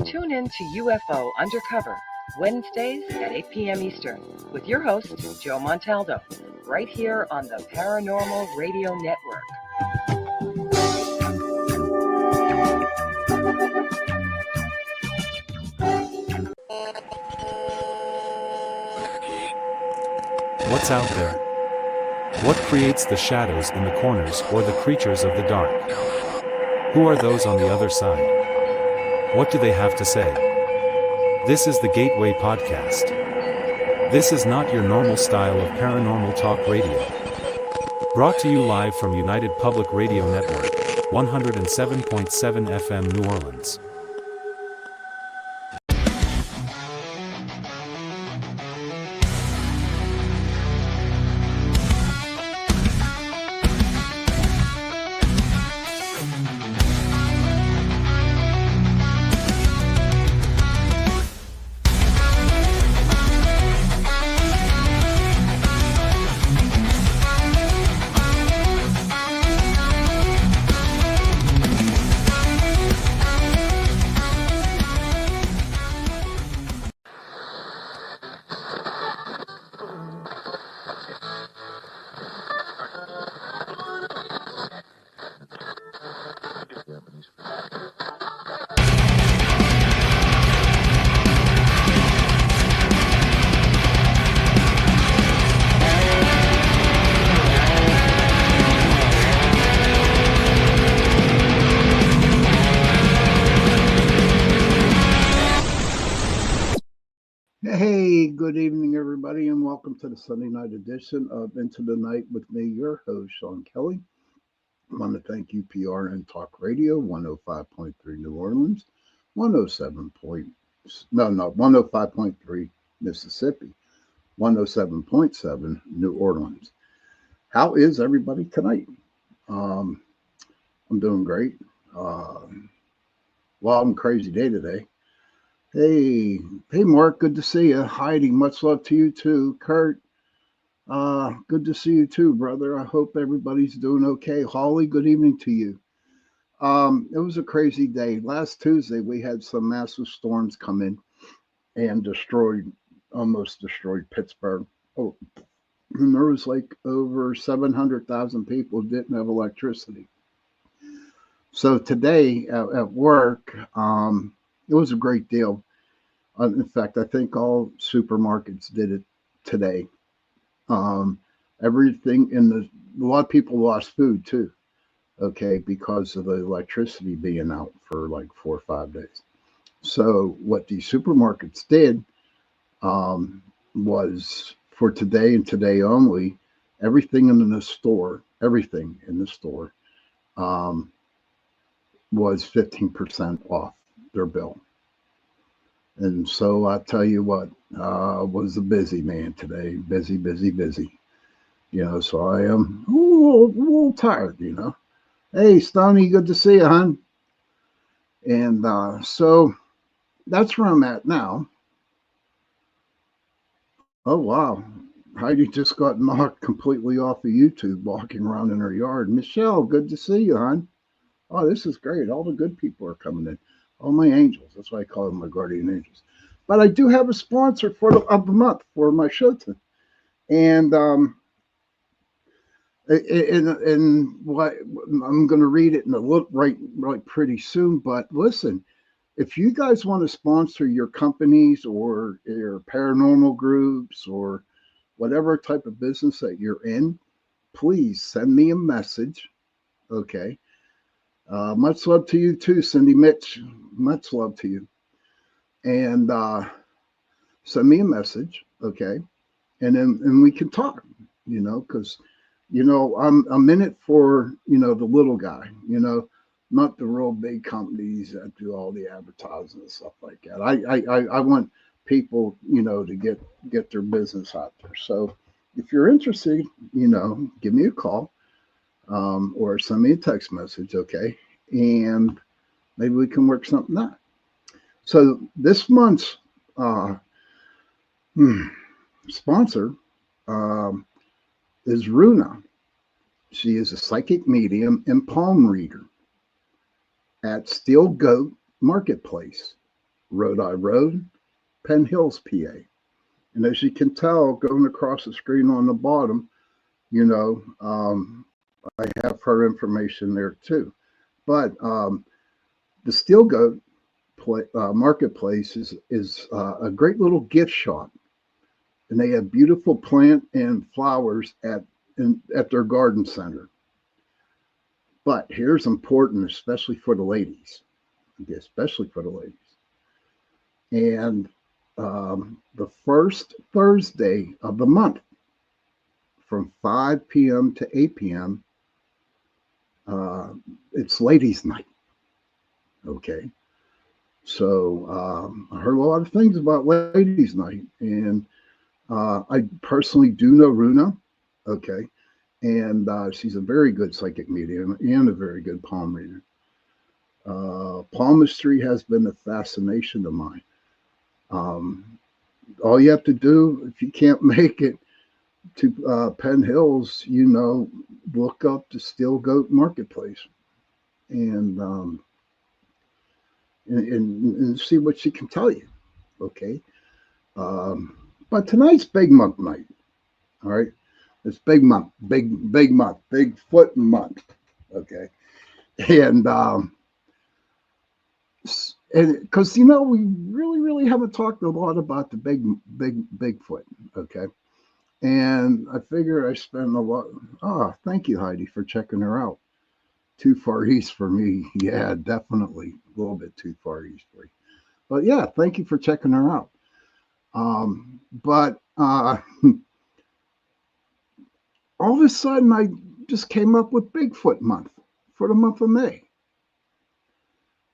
Tune in to UFO Undercover, Wednesdays at 8 p.m. Eastern, with your host, Joe Montaldo, right here on the Paranormal Radio Network. What's out there? What creates the shadows in the corners or the creatures of the dark? Who are those on the other side? What do they have to say? This is the Gateway Podcast. This is not your normal style of paranormal talk radio. Brought to you live from United Public Radio Network, 107.7 FM New Orleans. Hey, good evening, everybody, and welcome to the Sunday night edition of Into the Night with me, your host, Sean Kelly. I want to thank UPRN Talk Radio, 105.3 New Orleans, 105.3 Mississippi, 107.7 New Orleans. How is everybody tonight? I'm doing great. Wild and crazy day today. Hey, Mark, good to see you. Heidi, much love to you too. Kurt, good to see you too, brother. I hope everybody's doing okay. Holly, good evening to you. It was a crazy day. Last Tuesday, we had some massive storms come in and almost destroyed Pittsburgh. Oh, and there was like over 700,000 people didn't have electricity. So today at work, it was a great deal. In fact, I think all supermarkets did it today. Everything a lot of people lost food too, okay, because of the electricity being out for like 4 or 5 days. So what the supermarkets did was for today and today only, everything in the store was 15% off their bill. And so I tell you what, was a busy man today, busy. So I am a little tired, Hey, Stoney, good to see you, hon. And so that's where I'm at now. Oh, wow. Heidi just got knocked completely off of YouTube walking around in her yard. Michelle, good to see you, hon. Oh, this is great. All the good people are coming in. All my angels. That's why I call them my guardian angels. But I do have a sponsor of the month for my show tonight. And what I'm going to read it in a little right pretty soon. But listen, if you guys want to sponsor your companies or your paranormal groups or whatever type of business that you're in, please send me a message. Okay. Much love to you too, Cindy Mitch. Much love to you. And send me a message, okay? And we can talk, because I'm in it for the little guy, not the real big companies that do all the advertising and stuff like that. I want people, to get their business out there. So if you're interested, give me a call. Or send me a text message, okay? And maybe we can work something out. So this month's sponsor is Runa. She is a psychic medium and palm reader at Steel Goat Marketplace. Rhode Island Road, Penn Hills, PA. And as you can tell, going across the screen on the bottom, you know, I have her information there too. But the Steel Goat Marketplace is a great little gift shop, and they have beautiful plant and flowers at their garden center. But here's important, especially for the ladies, especially for the ladies. And the first Thursday of the month, from 5 p.m. to 8 p.m., it's ladies' night. Okay. So I heard a lot of things about ladies' night, and I personally do know Runa. Okay. And she's a very good psychic medium and a very good palm reader. Palmistry has been a fascination of mine. All you have to do, if you can't make it to Penn Hills, you know, look up the Steel Goat Marketplace and, and see what she can tell you. Okay. But tonight's Big Month night. All right. It's Big Month, big month, Bigfoot month. Okay. And because you know we really haven't talked a lot about the Bigfoot. Okay. And I figure I spend a lot. Thank you, Heidi, for checking her out. Too far east for me. Yeah, definitely a little bit too far east for you. But yeah, thank you for checking her out. But all of a sudden, I just came up with Bigfoot month for the month of May.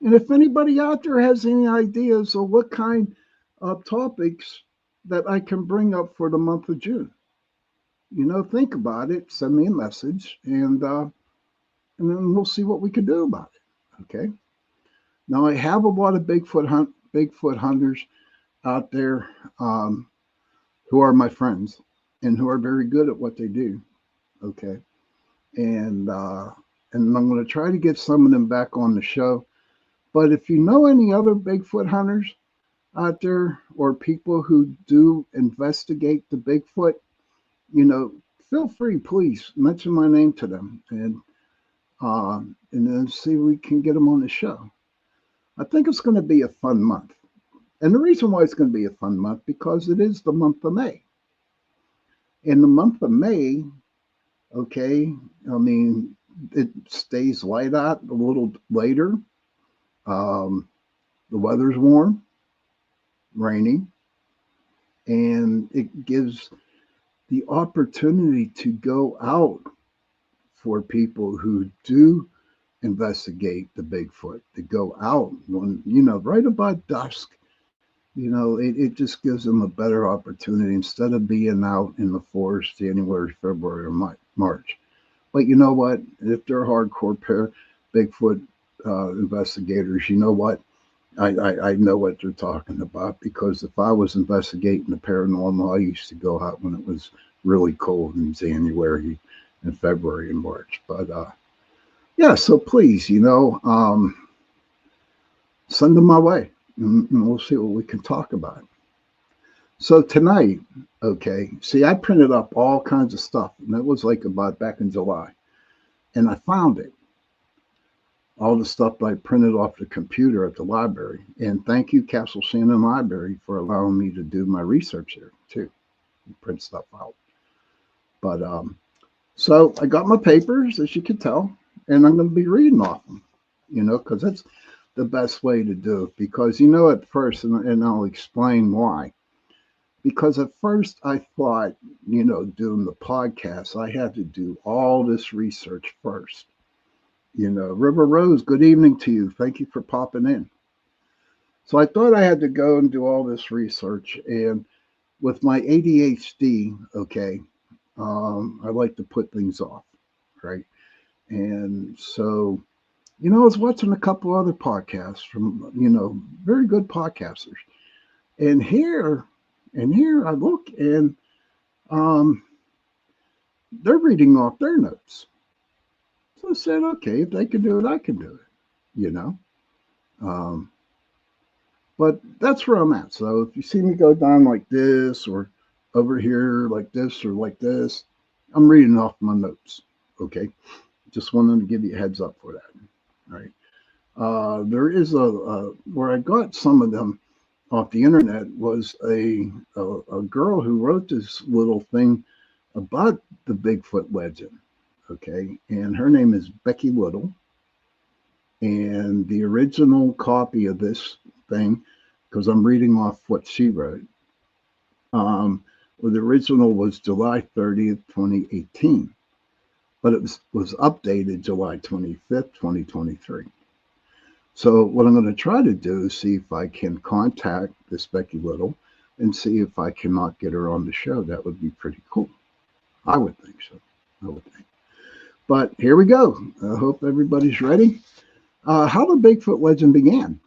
And if anybody out there has any ideas of what kind of topics that I can bring up for the month of June, you know, think about it, send me a message, and then we'll see what we can do about it. Okay. Now I have a lot of Bigfoot hunters out there who are my friends and who are very good at what they do. Okay. And I'm going to try to get some of them back on the show. But if you know any other Bigfoot hunters out there or people who do investigate the Bigfoot, you know, feel free, please mention my name to them and then see if we can get them on the show. I think it's going to be a fun month. And the reason why it's going to be a fun month, because it is the month of May. In the month of May, okay, I mean, it stays light out a little later. The weather's warm, rainy, and it gives the opportunity to go out for people who do investigate the Bigfoot, to go out when, you know, right about dusk. You know, it just gives them a better opportunity instead of being out in the forest January, February, or March. But you know what? If they're hardcore Bigfoot investigators, you know what? I know what they're talking about, because if I was investigating the paranormal, I used to go out when it was really cold in January and February and March. But yeah, so please, you know, send them my way, and we'll see what we can talk about. So tonight, okay, see, I printed up all kinds of stuff, and it was like about back in July, and I found it. All the stuff I printed off the computer at the library. And thank you, Castle Shannon Library, for allowing me to do my research there too, print stuff out. But so I got my papers, as you can tell, and I'm going to be reading off them, you know, because that's the best way to do it. Because, you know, at first, and I'll explain why. Because at first I thought, you know, doing the podcast, I had to do all this research first. You know, River Rose, good evening to you. Thank you for popping in. So I thought I had to go and do all this research. And with my ADHD, okay, I like to put things off, right? And so, you know, I was watching a couple other podcasts from, you know, very good podcasters. And here I look, and they're reading off their notes. So I said, okay, if they can do it, I can do it, you know. But that's where I'm at. So if you see me go down like this or over here like this or like this, I'm reading off my notes. Okay. Just wanted to give you a heads up for that. All right. There is where I got some of them off the internet was a girl who wrote this little thing about the Bigfoot legend. Okay. And her name is Becky Little. And the original copy of this thing, because I'm reading off what she wrote, well, the original was July 30th, 2018, but it was updated July 25th, 2023. So what I'm going to try to do is see if I can contact this Becky Little and see if I cannot get her on the show. That would be pretty cool. I would think so. I would think. But here we go. I hope everybody's ready. How the Bigfoot legend began.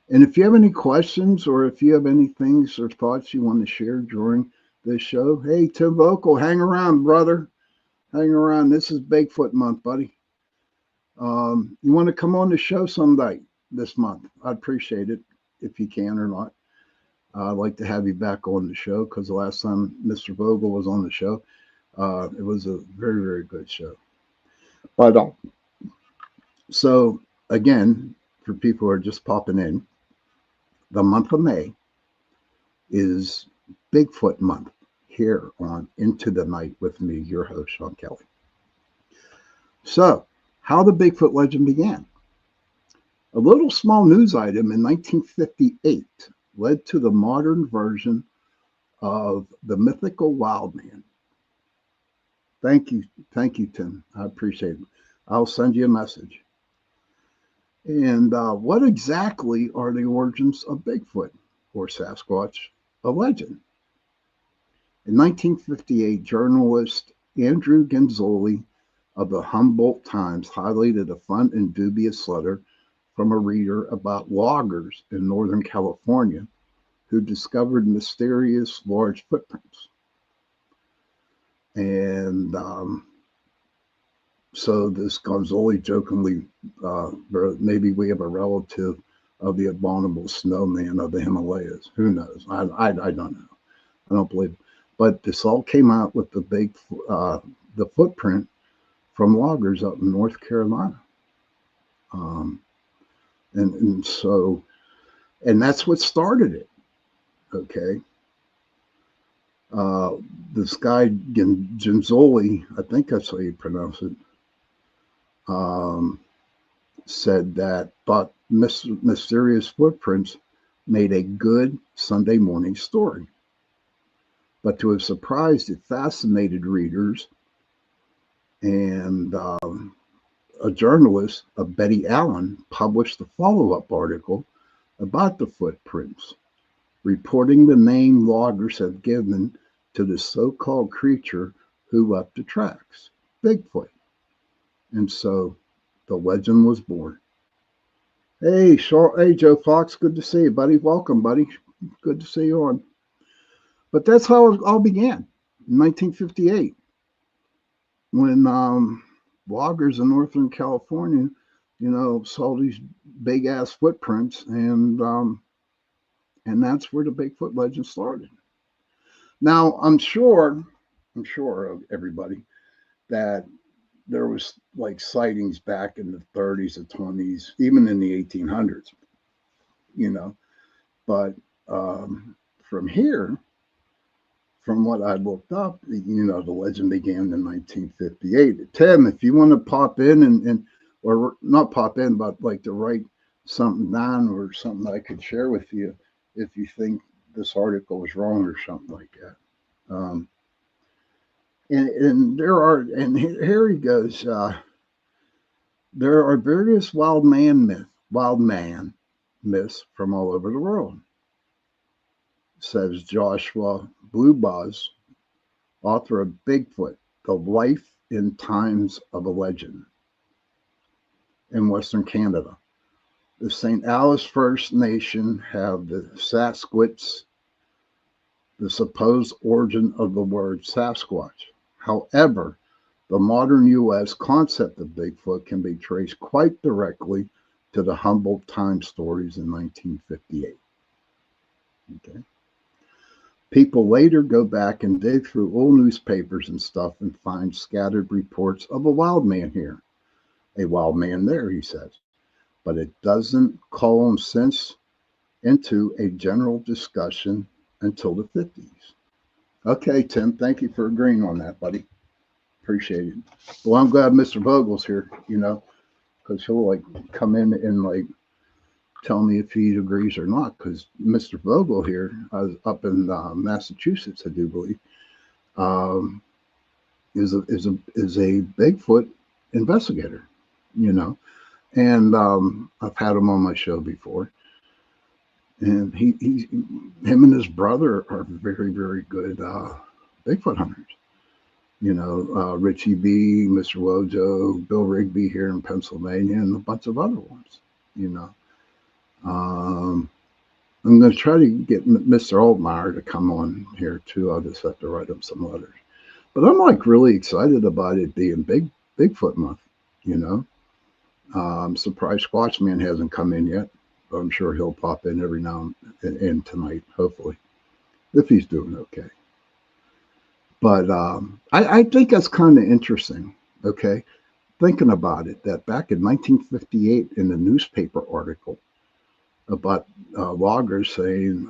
And if you have any questions or if you have any things or thoughts you want to share during this show, hey, Tim Vocal, hang around, brother. Hang around. This is Bigfoot month, buddy. You want to come on the show someday this month? I'd appreciate it if you can or not. I'd like to have you back on the show because the last time Mr. Vogel was on the show, it was a very, very good show. But so again, for people who are just popping in, the month of May is Bigfoot month here on Into the Night with me, your host, Sean Kelly. So, how the Bigfoot legend began. A little small news item in 1958 led to the modern version of the mythical wild man. Thank you, Tim. I appreciate it. I'll send you a message. And what exactly are the origins of Bigfoot or Sasquatch, a legend? In 1958, journalist Andrew Genzoli of the Humboldt Times highlighted a fun and dubious letter from a reader about loggers in Northern California who discovered mysterious large footprints. And so this Gonzoli jokingly, maybe we have a relative of the abominable snowman of the Himalayas. Who knows? I don't know. I don't believe it. But this all came out with the footprint from loggers up in North Carolina. And so, and that's what started it. Okay. This guy, Genzoli, I think that's how you pronounce it, said that thought mysterious footprints made a good Sunday morning story. But to have surprised, it fascinated readers. And a journalist, Betty Allen, published a follow-up article about the footprints, reporting the name loggers have given to the so-called creature who left the tracks, Bigfoot. And so the legend was born. Hey, Joe Fox, good to see you, buddy. Welcome, buddy. Good to see you on. But that's how it all began in 1958, when loggers in Northern California, saw these big ass footprints, and that's where the Bigfoot legend started. Now, I'm sure of everybody that there was like sightings back in the 30s and 20s, even in the 1800s, but from here, from what I looked up, the legend began in 1958. Tim, if you want to pop in or not pop in, but like to write something down or something I could share with you if you think this article is wrong or something like that. And here he goes. There are various wild man myths from all over the world, says Joshua Bluebuzz, author of Bigfoot, The Life and Times of a Legend, in Western Canada. The St. Alice First Nation have the Sasquatch, the supposed origin of the word Sasquatch. However, the modern U.S. concept of Bigfoot can be traced quite directly to the Humboldt Times stories in 1958. Okay. People later go back and dig through old newspapers and stuff and find scattered reports of a wild man here, a wild man there, he says. But it doesn't call him since into a general discussion until the 50s. Okay, Tim, thank you for agreeing on that, buddy. Appreciate it. Well, I'm glad Mr. Vogel's here, because he'll like come in and like tell me if he agrees or not. Because Mr. Vogel here, up in Massachusetts, I do believe, um, is a Bigfoot investigator, and I've had him on my show before, and him and his brother are very, very good Bigfoot hunters. Richie B, Mr. Wojo, Bill Rigby here in Pennsylvania, and a bunch of other ones. Um, I'm going to try to get Mr. Altmaier to come on here too. I'll just have to write him some letters. But I'm like really excited about it being Bigfoot month. I'm surprised Squatchman hasn't come in yet, but I'm sure he'll pop in every now and tonight, hopefully, if he's doing okay. But I think that's kind of interesting. Okay, thinking about it, that back in 1958 in a newspaper article about loggers saying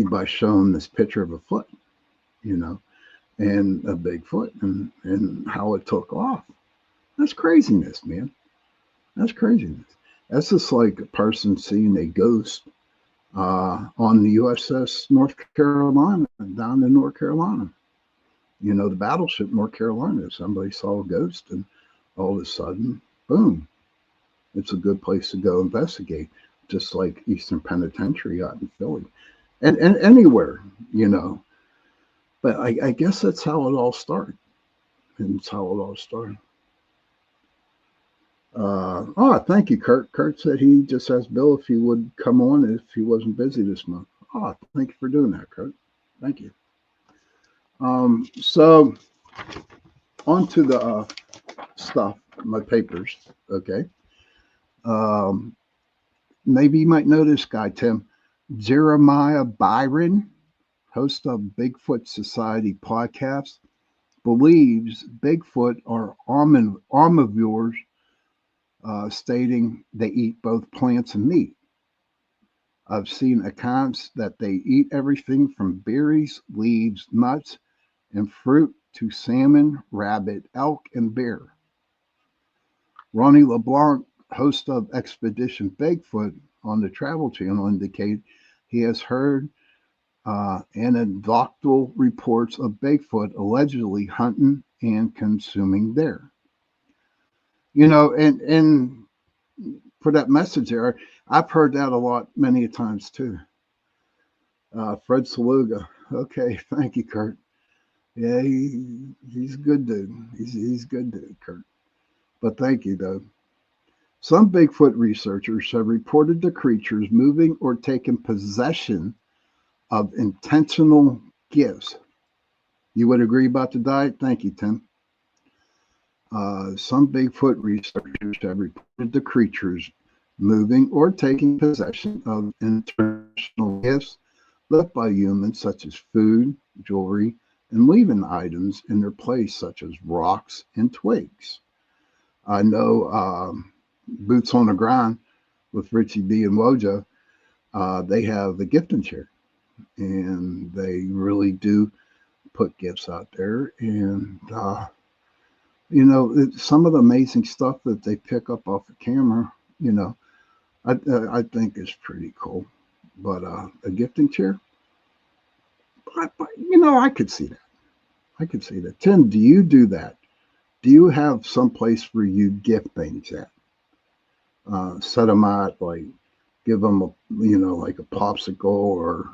by showing this picture of a foot, and a Bigfoot and how it took off. That's craziness, man. That's craziness. That's just like a person seeing a ghost on the USS North Carolina, down in North Carolina. The battleship North Carolina. Somebody saw a ghost, and all of a sudden, boom, it's a good place to go investigate, just like Eastern Penitentiary out in Philly, and anywhere, But I guess that's how it all started. And it's how it all started. Thank you, Kurt. Kurt said he just asked Bill if he would come on if he wasn't busy this month. Thank you for doing that, Kurt. Thank you. So on to the stuff, my papers. Okay. Maybe you might know this guy, Tim. Jeremiah Byron, host of Bigfoot Society podcast, believes Bigfoot are omnivores, stating they eat both plants and meat. I've seen accounts that they eat everything from berries, leaves, nuts, and fruit to salmon, rabbit, elk, and bear. Ronnie LeBlanc, host of Expedition Bigfoot on the Travel Channel, indicated he has heard anecdotal reports of Bigfoot allegedly hunting and consuming there. And for that message there, I've heard that a lot, many times too. Fred Saluga. Okay, thank you, Kurt. Yeah, he's a good dude. He's good dude, Kurt. But thank you, though. Some Bigfoot researchers have reported the creatures moving or taking possession of intentional gifts. You would agree about the diet? Thank you, Tim. Some Bigfoot researchers have reported the creatures moving or taking possession of intentional gifts left by humans, such as food, jewelry, and leaving items in their place, such as rocks and twigs. I know Boots on the Ground with Richie B and Wojo, they have the gifting chair, and they really do put gifts out there. And, some of the amazing stuff that they pick up off the camera, I think is pretty cool. But a gifting chair, I could see that. I could see that. Tim, do you do that? Do you have some place where you gift things at? Set them out, like give them like a popsicle, or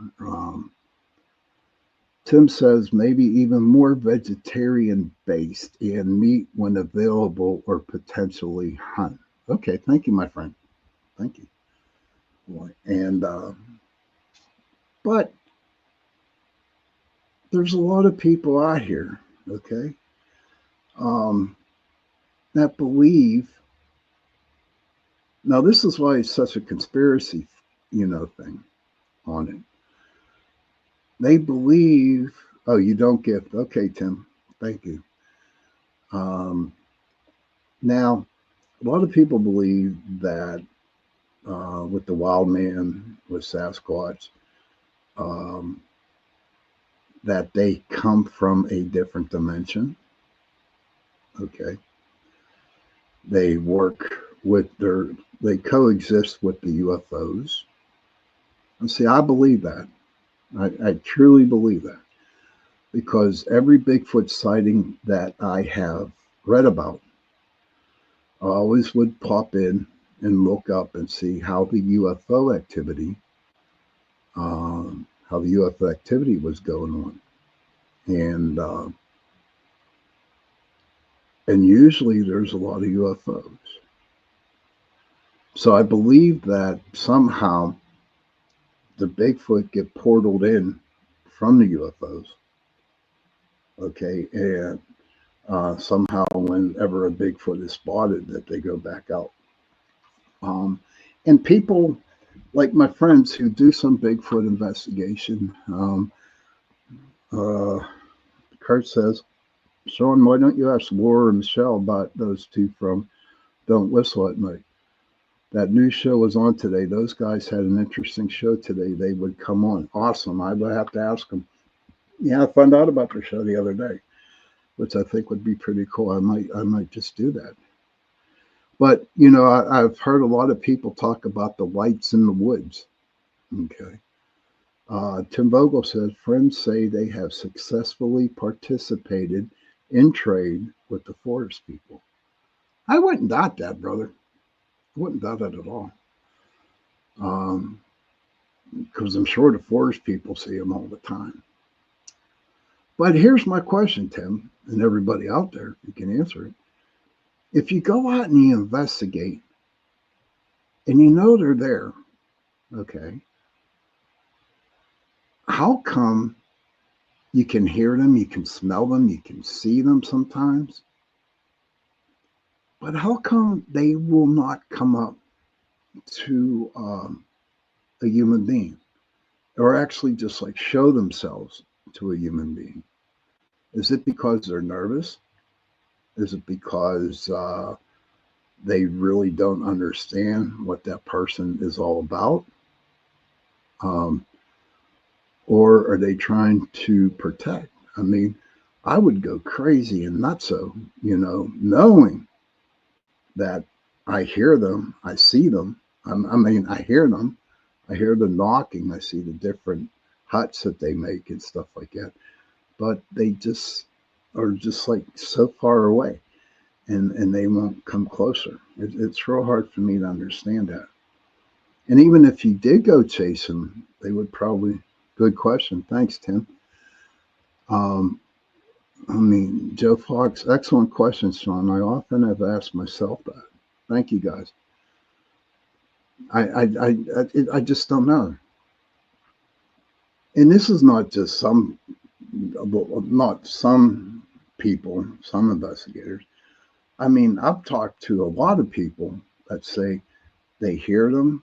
Tim says maybe even more vegetarian based and meat when available, or potentially hunt. Okay, thank you, my friend. Thank you. And but there's a lot of people out here, okay? And that believe. Now, this is why it's such a conspiracy, thing on it. They believe. Oh, you don't gift. Okay, Tim. Thank you. Um, Now, a lot of people believe that with the wild man, with Sasquatch, um, that they come from a different dimension. Okay. They work with they coexist with the UFOs. And see, I believe that. I truly believe that because every Bigfoot sighting that I have read about, I always would pop in and look up and see how the UFO activity, was going on, and usually there's a lot of UFOs. So I believe that somehow the Bigfoot get portaled in from the UFOs. Okay, and somehow whenever a Bigfoot is spotted, that they go back out. And people like my friends who do some Bigfoot investigation. Uh, Kurt says, Sean, why don't you ask Laura and Michelle about those two from Don't Whistle at Night? That new show was on today. Those guys had an interesting show today. They would come on. Awesome. I would have to ask them. Yeah, I found out about their show the other day, which I think would be pretty cool. I might just do that. But I've heard a lot of people talk about the lights in the woods. Okay. Tim Vogel says friends say they have successfully participated in trade with the forest people. I wouldn't doubt that, brother. I wouldn't doubt it at all. Because I'm sure the forest people see them all the time. But here's my question, Tim, and everybody out there, you can answer it. If you go out and you investigate and you know they're there, okay, how come you can hear them, you can smell them, you can see them sometimes, but how come they will not come up to a human being or actually just like show themselves to a human being? Is it because they're nervous? Is it because they really don't understand what that person is all about? Or are they trying to protect? I mean, I would go crazy and nutso, knowing that I hear them, I see them. I hear them. I hear the knocking. I see the different huts that they make and stuff like that. But they just are just like so far away, and they won't come closer. It's real hard for me to understand that. And even if you did go chase them, they would probably. Good question. Thanks, Tim. Joe Fox, excellent question, Sean. I often have asked myself that. Thank you, guys. I just don't know. And this is not just not some people, some investigators. I've talked to a lot of people that say they hear them,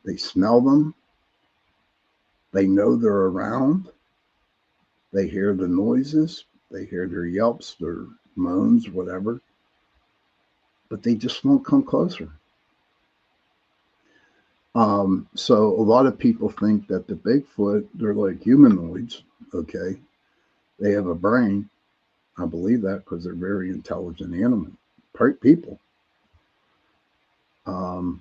they smell them, they know they're around, they hear the noises, they hear their yelps, their moans, whatever, but they just won't come closer. So a lot of people think that the Bigfoot, they're like humanoids, okay? They have a brain. I believe that because they're very intelligent people. I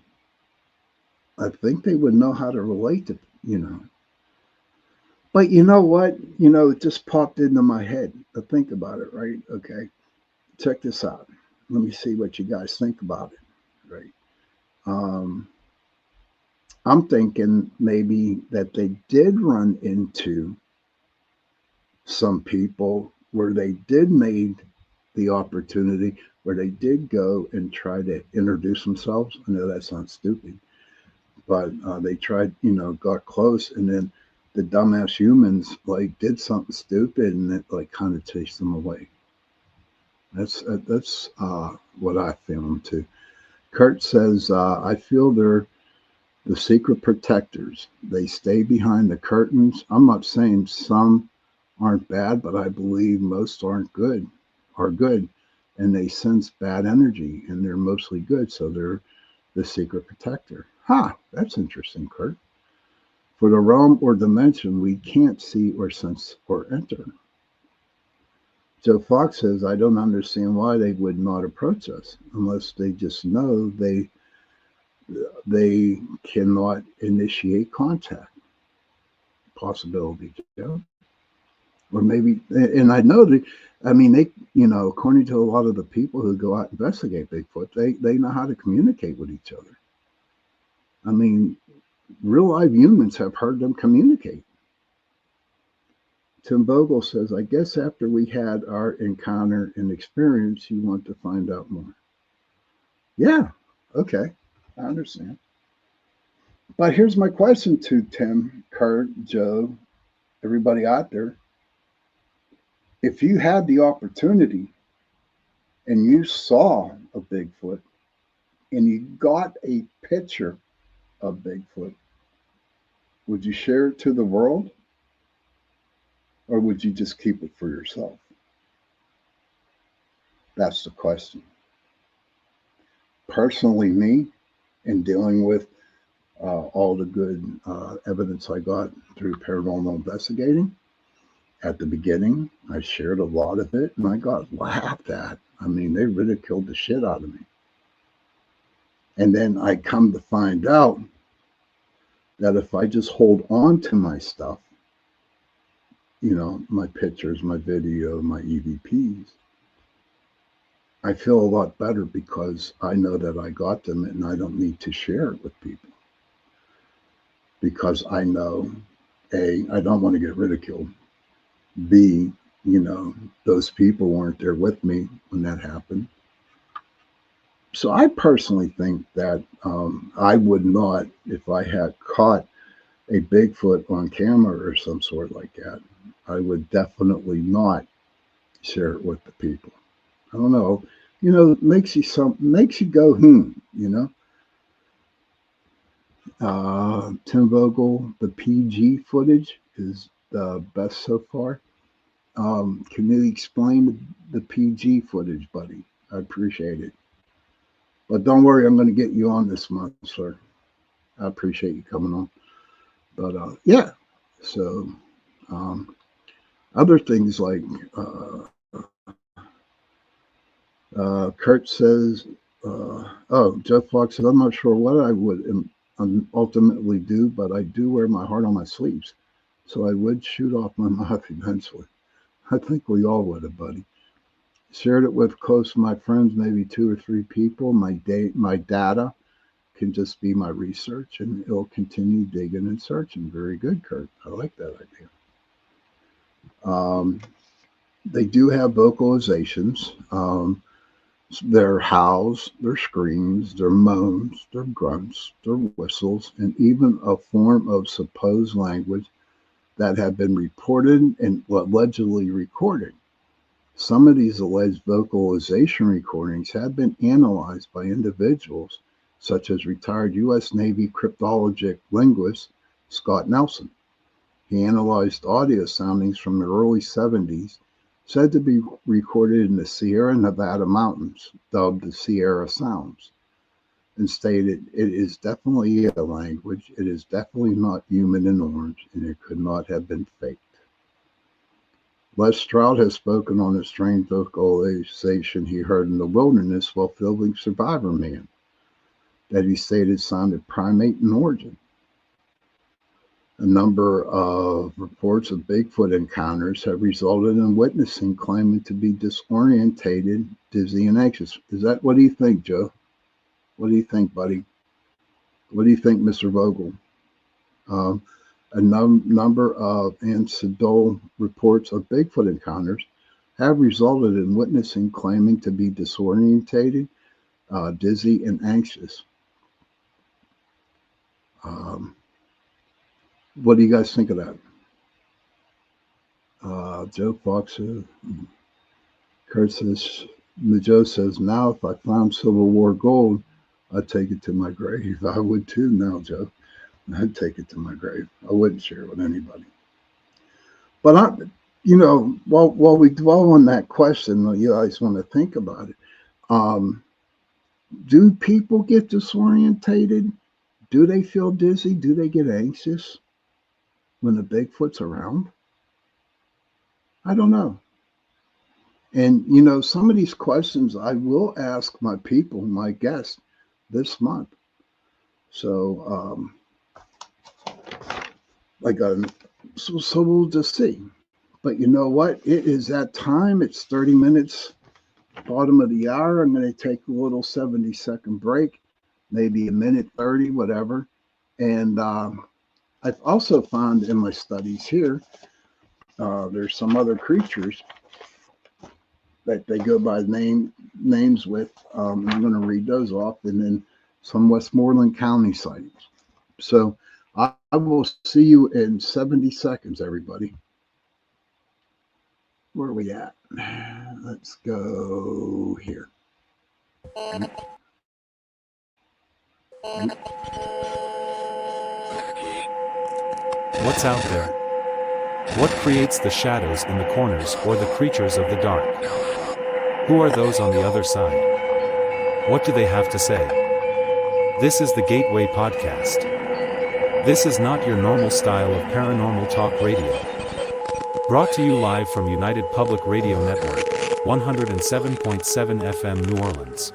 think they would know how to relate to, But you know what? It just popped into my head to think about it, right? Okay, check this out. Let me see what you guys think about it, right? I'm thinking maybe that they did run into some people where they did made the opportunity, where they did go and try to introduce themselves. I know that sounds stupid, but they tried, got close, and then the dumbass humans like did something stupid and it like kind of chased them away. That's what I found too. Kurt says, I feel they're the secret protectors. They stay behind the curtains. I'm not saying some aren't bad, but I believe most are good, and they sense bad energy, and they're mostly good, so they're the secret protector. That's interesting, Kurt. For the realm or dimension we can't see or sense or enter. Joe Fox says, I don't understand why they would not approach us unless they just know they cannot initiate contact. Possibility, Joe. Or maybe, and I know that, I mean, according to a lot of the people who go out and investigate Bigfoot, they know how to communicate with each other. I mean, real live humans have heard them communicate. Tim Bogle says, I guess after we had our encounter and experience, you want to find out more. Yeah, okay, I understand. But here's my question to Tim, Kurt, Joe, everybody out there. If you had the opportunity and you saw a Bigfoot and you got a picture of Bigfoot, would you share it to the world or would you just keep it for yourself? That's the question. Personally, me, in dealing with all the good evidence I got through paranormal investigating, at the beginning, I shared a lot of it and I got laughed at. I mean, they ridiculed the shit out of me. And then I come to find out that if I just hold on to my stuff, my pictures, my video, my EVPs, I feel a lot better because I know that I got them and I don't need to share it with people. Because I know, A, I don't want to get ridiculed. B, those people weren't there with me when that happened. So I personally think that I would not, if I had caught a Bigfoot on camera or some sort like that, I would definitely not share it with the people. I don't know. Makes you go, Tim Vogel, the PG footage is the best so far. Can you explain the PG footage, buddy? I appreciate it. But don't worry, I'm going to get you on this month, sir. I appreciate you coming on. But yeah, so other things like Kurt says, Jeff Fox says, I'm not sure what I would ultimately do, but I do wear my heart on my sleeves. So I would shoot off my mouth eventually. I think we all would have, buddy. Shared it with close to my friends, maybe 2 or 3 people. My data can just be my research, and it'll continue digging and searching. Very good, Kurt. I like that idea. They do have vocalizations. Their howls, their screams, their moans, their grunts, their whistles, and even a form of supposed language that have been reported and allegedly recorded. Some of these alleged vocalization recordings have been analyzed by individuals such as retired U.S. Navy cryptologic linguist Scott Nelson. He analyzed audio soundings from the early 70s said to be recorded in the Sierra Nevada mountains, dubbed the Sierra Sounds, and stated it is definitely a language, it is definitely not human in orange, and it could not have been faked. Les Stroud has spoken on a strange vocalization he heard in the wilderness while filming Survivor Man, that he stated sounded primate in origin. A number of reports of Bigfoot encounters have resulted in witnessing claiming to be disorientated, dizzy, and anxious. What do you think, Joe? What do you think, buddy? What do you think, Mr. Vogel? A number of anecdotal reports of Bigfoot encounters have resulted in witnessing claiming to be disorientated, dizzy, and anxious. What do you guys think of that? Joe Fox, Kurt says, The Joe says, now if I found Civil War gold, I'd take it to my grave. I would too now, Joe. I'd take it to my grave. I wouldn't share it with anybody. But while we dwell on that question, you guys want to think about it. Um, do people get disorientated? Do they feel dizzy? Do they get anxious when the Bigfoot's around? I don't know. And some of these questions I will ask my people, my guests, this month. So so we'll just see. But you know what? It is that time. It's 30 minutes, bottom of the hour. I'm going to take a little 70-second break, maybe a minute 30, whatever. And I've also found in my studies here, there's some other creatures that they go by names with. I'm going to read those off, and then some Westmoreland County sightings. So I will see you in 70 seconds, everybody. Where are we at? Let's go here. What's out there? What creates the shadows in the corners or the creatures of the dark? Who are those on the other side? What do they have to say? This is the Gateway Podcast. This is not your normal style of paranormal talk radio. Brought to you live from United Public Radio Network, 107.7 FM New Orleans.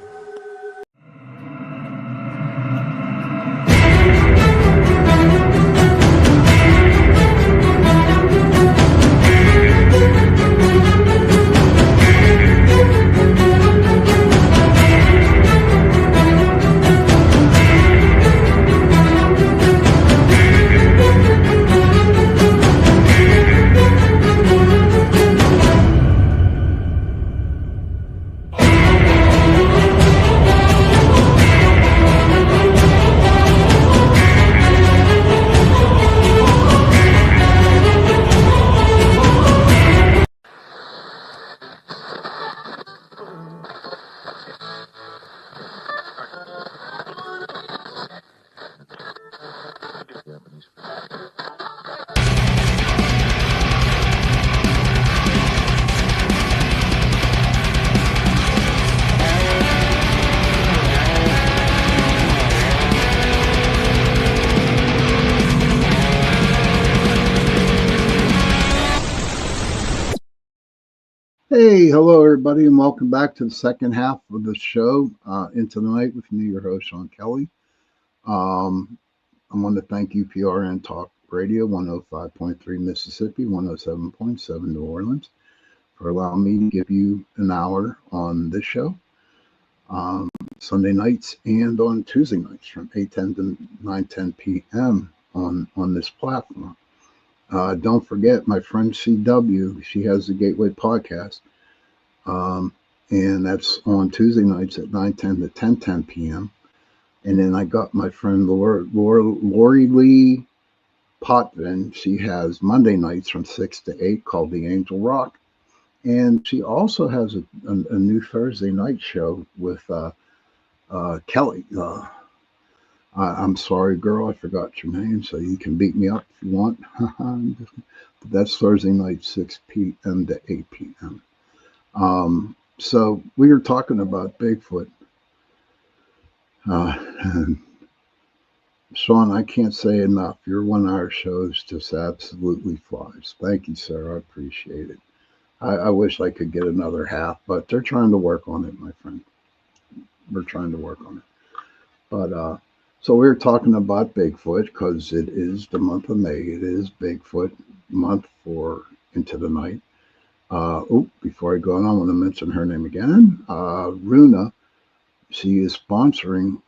Hey, hello everybody, and welcome back to the second half of the show, Into the Night with me, your host, Sean Kelly. I want to thank UPRN Talk Radio, 105.3 Mississippi, 107.7 New Orleans, for allowing me to give you an hour on this show, Sunday nights and on Tuesday nights from 8:10 to 9:10 p.m. on this platform. Don't forget my friend CW. She has the Gateway Podcast, and that's on Tuesday nights at 9:10 to 10:10 p.m. And then I got my friend Lori Lee Potvin. She has Monday nights from 6 to 8 called The Angel Rock. And she also has a new Thursday night show with Kelly. I'm sorry, girl, I forgot your name, so you can beat me up if you want. That's Thursday night, 6 p.m. to 8 p.m. So we were talking about Bigfoot. Sean, I can't say enough. Your 1 hour shows just absolutely flies. Thank you, sir. I appreciate it. I wish I could get another half, but they're trying to work on it, my friend. We're trying to work on it. But so we were talking about Bigfoot because it is the month of May. It is Bigfoot month for Into the Night. Before I go on, I want to mention her name again. Runa. She is sponsoring,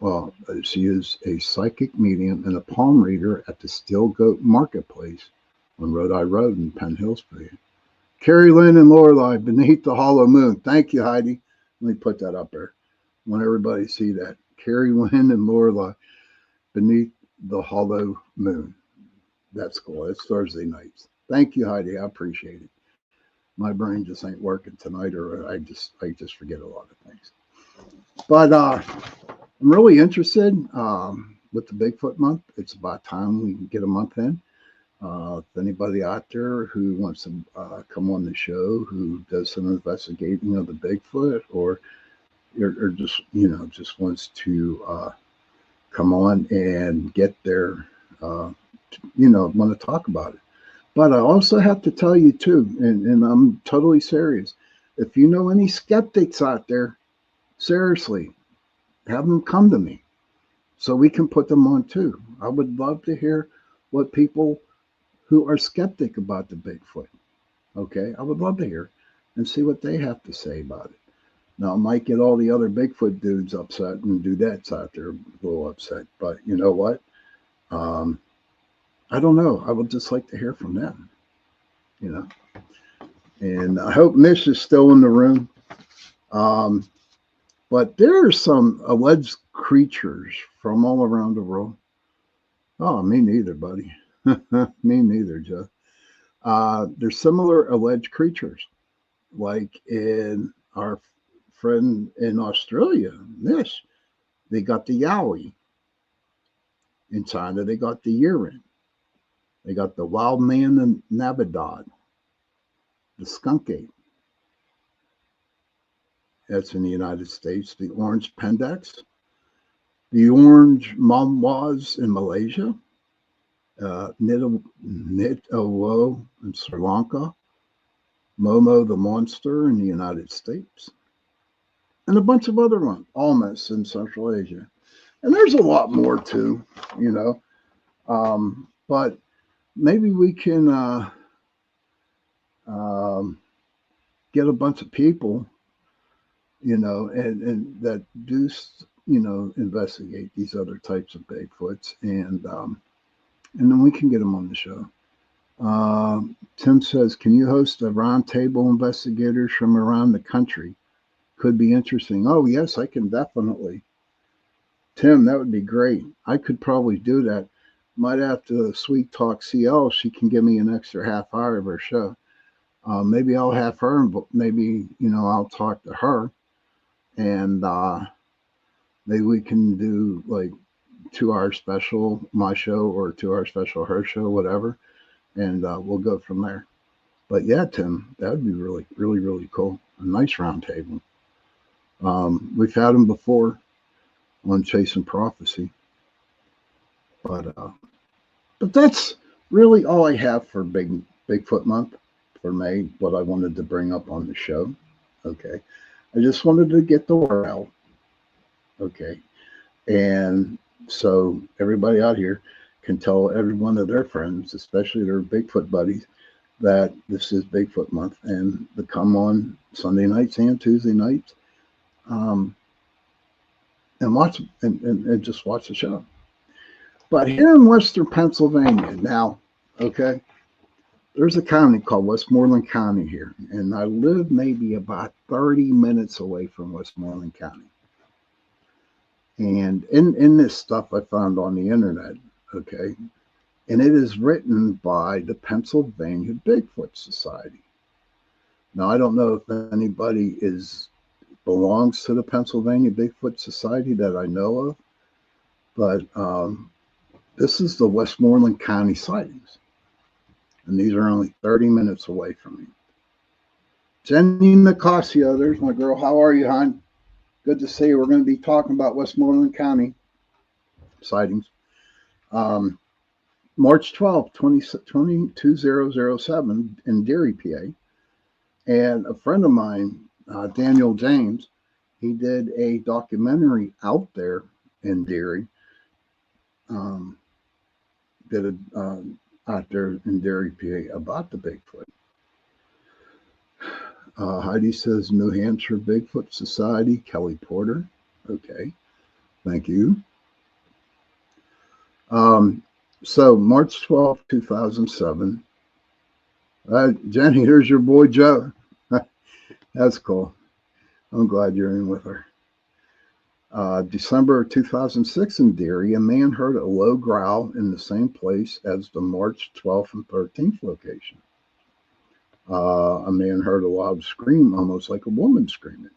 she is a psychic medium and a palm reader at the Still Goat Marketplace on Rhode Island Road in Penn Hills. Carrie Lynn and Lorelei, Beneath the Hollow Moon. Thank you, Heidi. Let me put that up there. I want everybody to see that. Carrie Lynn and Lorelei, Beneath the Hollow Moon. That's cool. It's Thursday nights. Thank you, Heidi. I appreciate it. My brain just ain't working tonight, or I just forget a lot of things. But I'm really interested with the Bigfoot month. It's about time we can get a month in. If anybody out there who wants to come on the show, who does some investigating of the Bigfoot, or just just wants to come on and get their want to talk about it. But I also have to tell you too, and I'm totally serious. If you know any skeptics out there, seriously, have them come to me so we can put them on too. I would love to hear what people who are skeptic about the Bigfoot, okay, I would love to hear and see what they have to say about it. Now, it might get all the other Bigfoot dudes upset and dudettes out there a little upset, but you know what? Um, I don't know. I would just like to hear from them, you know. And I hope Mish is still in the room. Um, but there are some alleged creatures from all around the world. Oh, me neither, buddy. Me neither, Joe. There's similar alleged creatures, like in our friend in Australia, Mish. They got the Yowie. In China, they got the Urin. They got the wild man and Nabadad, the skunk ape. That's in the United States. The orange pendex, the orange mamwas in Malaysia, Nitowo in Sri Lanka, Momo the monster in the United States, and a bunch of other ones, almost in Central Asia. And there's a lot more too, you know. But maybe we can um, get a bunch of people, and that do, investigate these other types of Bigfoots, and then we can get them on the show. Tim says, "Can you host a roundtable investigators from around the country? Could be interesting." Oh yes, I can definitely. Tim, that would be great. I could probably do that. Might have to Sweet Talk CL. She can give me an extra half hour of her show. Maybe I'll have her, but maybe I'll talk to her, and maybe we can do like 2 hour special my show or 2 hour special her show, whatever, and we'll go from there. But yeah, Tim, that would be really, really, really cool. A nice round table. We've had them before on Chasing Prophecy, but that's really all I have for Bigfoot month for May. What I wanted to bring up on the show. Okay, I just wanted to get the word out. Okay, and so everybody out here can tell every one of their friends, especially their Bigfoot buddies, that this is Bigfoot month and to come on Sunday nights and Tuesday nights, um, and watch and just watch the show. But here in Western Pennsylvania now, okay, there's a county called Westmoreland County here, and I live maybe about 30 minutes away from Westmoreland County. And in this stuff I found on the internet, okay, and it is written by the Pennsylvania Bigfoot Society. Now I don't know if anybody belongs to the Pennsylvania Bigfoot Society that I know of, but this is the Westmoreland County sightings, and these are only 30 minutes away from me. Jenny Nicasio, there's my girl. How are you, hon? Good to see you. We're going to be talking about Westmoreland County sightings. March 12th, 2007 in Deary, PA. And a friend of mine, Daniel James, he did a documentary out there in Deary. Did it out there in Deary, PA about the Bigfoot. Heidi says New Hampshire Bigfoot Society, Kelly Porter. Okay, thank you. So March 12th, 2007. Jenny, here's your boy Joe. That's cool. I'm glad you're in with her. December 2006 in Deary, a man heard a low growl in the same place as the March 12th and 13th location. A man heard a loud scream, almost like a woman screaming.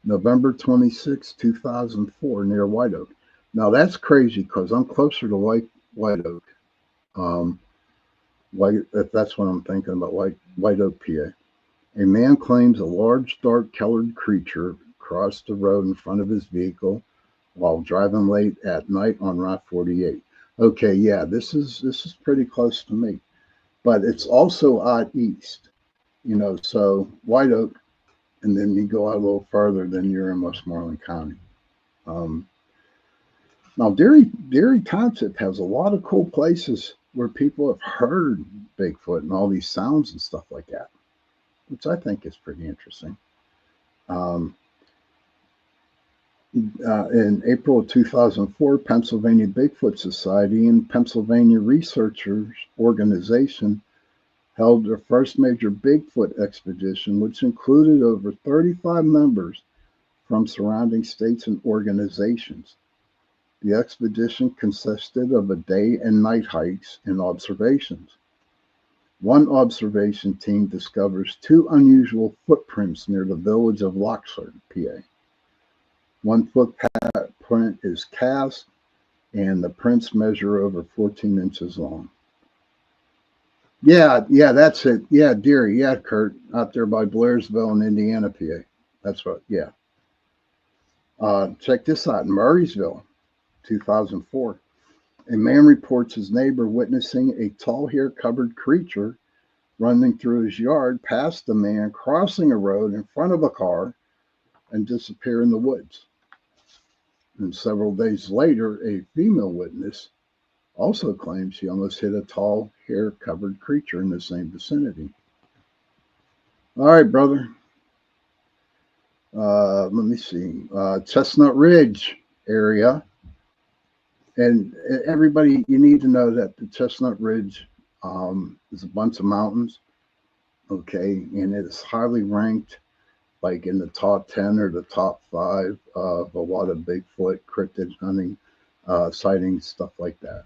November 26, 2004, near White Oak. Now that's crazy because I'm closer to White Oak. Um, if that's what I'm thinking about, White Oak, PA. A man claims a large, dark colored creature crossed the road in front of his vehicle while driving late at night on Route 48. Okay, yeah, this is pretty close to me, but it's also out east, so White Oak, and then you go out a little further, then you're in Westmoreland County. Um, Now, Dairy Township has a lot of cool places where people have heard Bigfoot and all these sounds and stuff like that, which I think is pretty interesting. Um, in April of 2004, Pennsylvania Bigfoot Society and Pennsylvania Researchers Organization held their first major Bigfoot expedition, which included over 35 members from surrounding states and organizations. The expedition consisted of a day and night hikes and observations. One observation team discovers two unusual footprints near the village of Loxford, PA. One footprint is cast, and the prints measure over 14 inches long. Yeah, that's it. Yeah, Deary. Yeah, Kurt, out there by Blairsville in Indiana, PA. That's what, yeah. Check this out. In Murraysville, 2004. A man reports his neighbor witnessing a tall hair-covered creature running through his yard past the man, crossing a road in front of a car, and disappear in the woods. And several days later, a female witness also claims she almost hit a tall, hair-covered creature in the same vicinity. All right, brother. Let me see. Chestnut Ridge area. And everybody, you need to know that the Chestnut Ridge is a bunch of mountains, okay, and it is highly ranked, like in the top 10 or the top 5 of a lot of Bigfoot, cryptid hunting, sightings, stuff like that.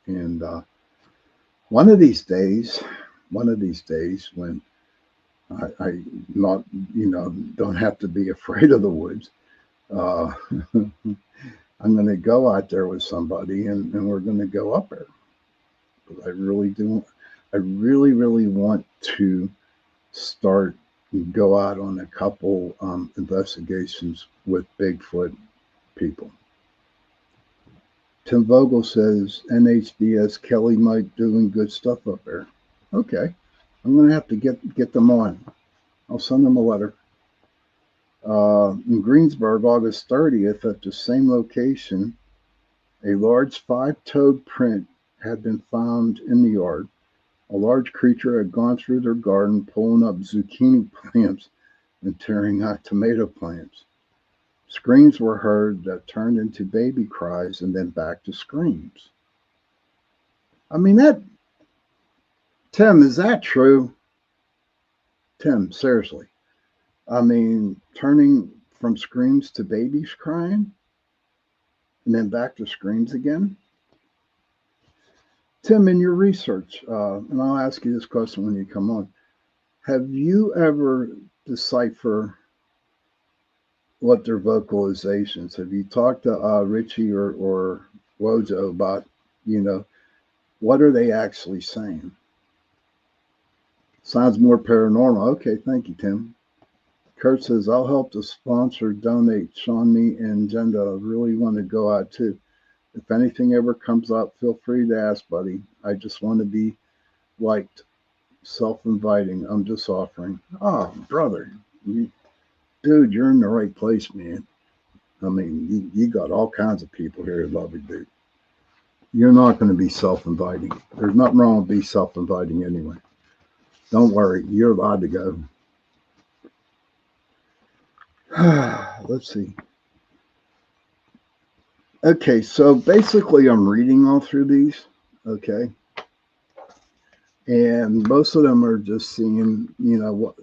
And one of these days, when I not, don't have to be afraid of the woods, uh, I'm going to go out there with somebody and we're going to go up there. But I really do. I really, really want to start go out on a couple investigations with Bigfoot people. Tim Vogel says NHDS Kelly Mike doing good stuff up there. Okay, I'm going to have to get them on. I'll send them a letter. In Greensburg, August 30th, at the same location, a large 5-toed print had been found in the yard. A large creature had gone through their garden, pulling up zucchini plants and tearing out tomato plants. Screams were heard that turned into baby cries and then back to screams. I mean, Tim, is that true? Tim, seriously. I mean, turning from screams to babies crying and then back to screams again? Tim, in your research, and I'll ask you this question when you come on, have you ever deciphered what their vocalizations? Have you talked to Richie or Wojo about, what are they actually saying? Sounds more paranormal. Okay, thank you, Tim. Kurt says, I'll help the sponsor donate. Sean, me, and Jenda really want to go out too. If anything ever comes up, feel free to ask, buddy. I just want to be liked, self-inviting. I'm just offering. Oh, brother. Dude, you're in the right place, man. I mean, you got all kinds of people here who love you, dude. You're not going to be self-inviting. There's nothing wrong with being self-inviting anyway. Don't worry. You're allowed to go. Let's see. Okay, so basically I'm reading all through these, okay? And most of them are just seeing,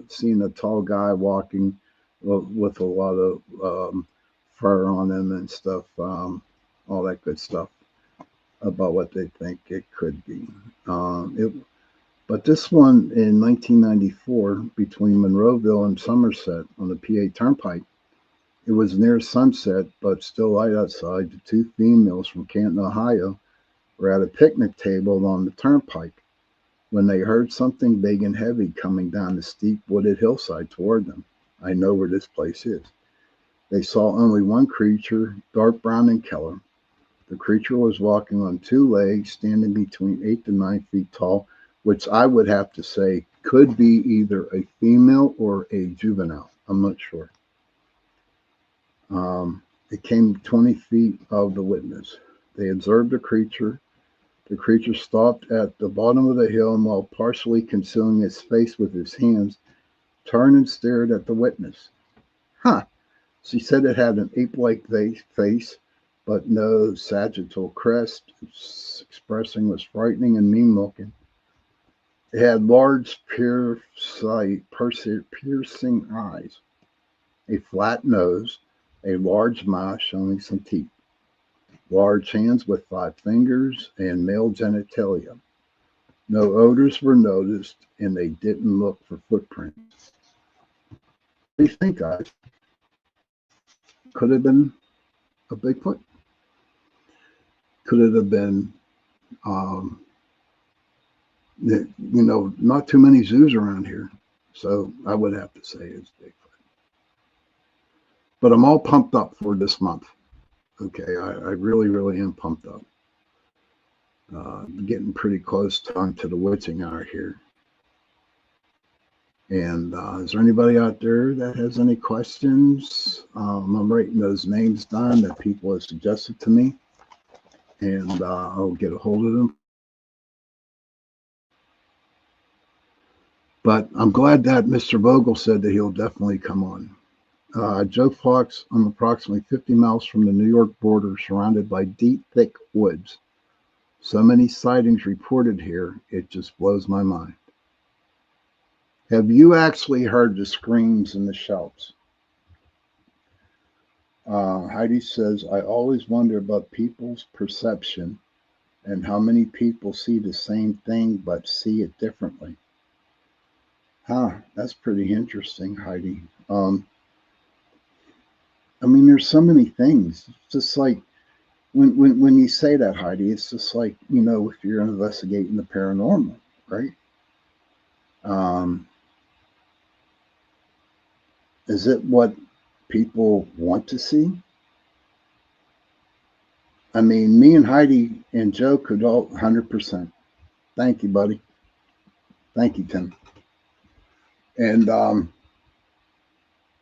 seeing a tall guy walking with a lot of fur on him and stuff, all that good stuff about what they think it could be. But this one in 1994 between Monroeville and Somerset on the PA Turnpike, it was near sunset, but still light outside. The two females from Canton, Ohio, were at a picnic table on the turnpike when they heard something big and heavy coming down the steep wooded hillside toward them. I know where this place is. They saw only one creature, dark brown in color. The creature was walking on two legs, standing between 8 to 9 feet tall, which I would have to say could be either a female or a juvenile. I'm not sure. It came 20 feet of the witness. They observed the creature. The creature stopped at the bottom of the hill and, while partially concealing its face with his hands, turned and stared at the witness. Huh. She said it had an ape-like face, but no sagittal crest. Its expression was frightening and mean-looking. It had large, piercing eyes, a flat nose, a large mouth showing some teeth, large hands with 5 fingers, and male genitalia. No odors were noticed, and they didn't look for footprints. What do you think, guys? Could it have been a Bigfoot? Could it have been, not too many zoos around here, so I would have to say it's Bigfoot. But I'm all pumped up for this month. Okay, I really, really am pumped up. Getting pretty close time to the witching hour here. And is there anybody out there that has any questions? I'm writing those names down that people have suggested to me, and I'll get a hold of them. But I'm glad that Mr. Vogel said that he'll definitely come on. Joe Fox, I'm approximately 50 miles from the New York border, surrounded by deep, thick woods. So many sightings reported here, it just blows my mind. Have you actually heard the screams and the shouts? Heidi says, I always wonder about people's perception and how many people see the same thing but see it differently. That's pretty interesting, Heidi. There's so many things. It's just like when you say that, Heidi, it's just like, if you're investigating the paranormal, right? Is it what people want to see? Me and Heidi and Joe could all 100%. Thank you, buddy. Thank you, Tim. And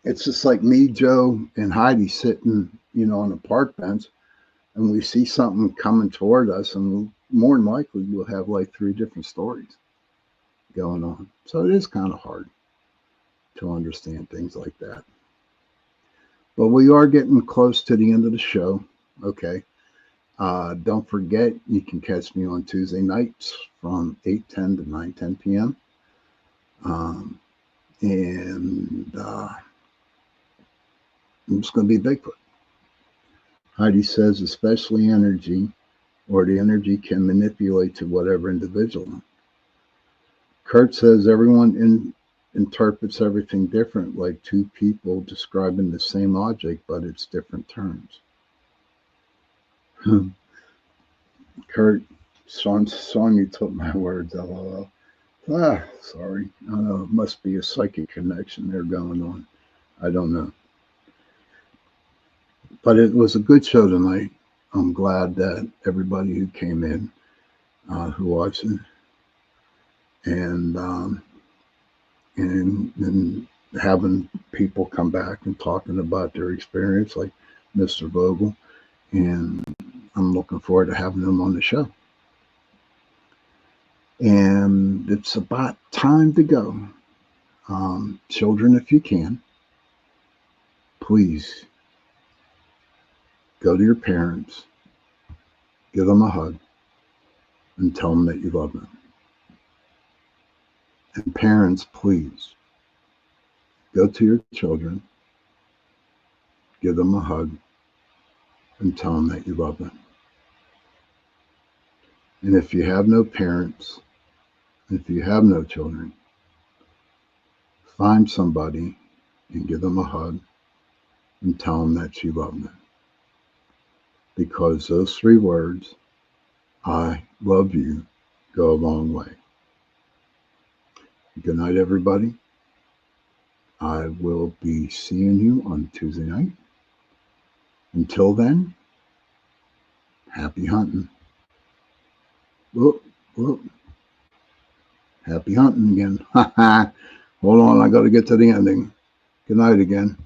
it's just like me, Joe, and Heidi sitting, on a park bench, and we see something coming toward us, and more than likely we'll have like 3 different stories going on. So it is kind of hard to understand things like that. But we are getting close to the end of the show. Okay. Don't forget, you can catch me on Tuesday nights from 8:10 to 9:10 p.m. It's going to be Bigfoot. Heidi says, especially energy, or the energy can manipulate to whatever individual. Kurt says everyone interprets everything different, like 2 people describing the same object, but it's different terms. Kurt, Sean, you took my words. LOL. Sorry. Must be a psychic connection there going on. I don't know. But it was a good show tonight. I'm glad that everybody who came in, who watched it, and having people come back and talking about their experience, like Mr. Vogel, and I'm looking forward to having them on the show. And it's about time to go. Children, if you can, please go to your parents, give them a hug, and tell them that you love them. And parents, please go to your children, give them a hug, and tell them that you love them. And if you have no parents, If you have no children, find somebody and give them a hug and tell them that you love them. Because those 3 words, I love you, go a long way. Good night, everybody. I will be seeing you on Tuesday night. Until then, happy hunting. Whoop, whoop. Happy hunting again. Hold on, I got to get to the ending. Good night again.